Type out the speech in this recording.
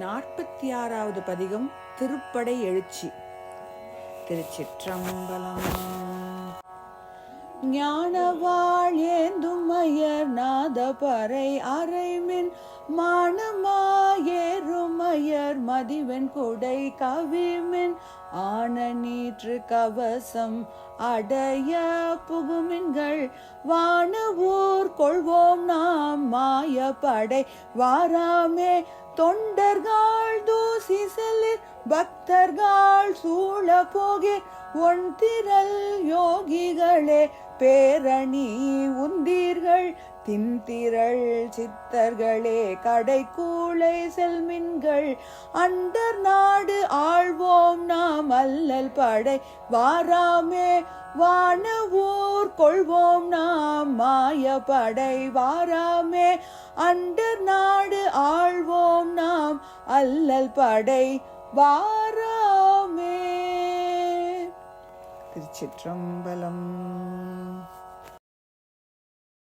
46வது பதிகம் திருப்படை எழுச்சி. திருச்சிற்றம்பலம். ஞானவாழ் ஏந்தும் மயர் நாதபறை அறைமின் மானமாயேறுமயர் மதிவெண் கொடை கவிமின் ஆன நீற்று கவசம் அடைய புகுமின்கள் வானவூர் கொள்வோம் நாம் மாயப்படை வாராமே தொண்டர்கள் தூசி செல்லிர் பக்தர்கள் சூழ போகீர் ஒன்திரல் யோகிகளே பேரணி உந்தீர்கள் தின்திரள் சித்தர்களே கடை கூளை செல்மின்கள் அண்டர் நாடு ஆழ்வோம் நாம் அல்லல் படை வாராமே வானவூர் கொள்வோம் நாம் மாயப்படை வாராமே அண்டர் நாடு ஆழ்வோம் நாம் அல்லல் படை வாராமே. திருச்சிற்றம்பலம்.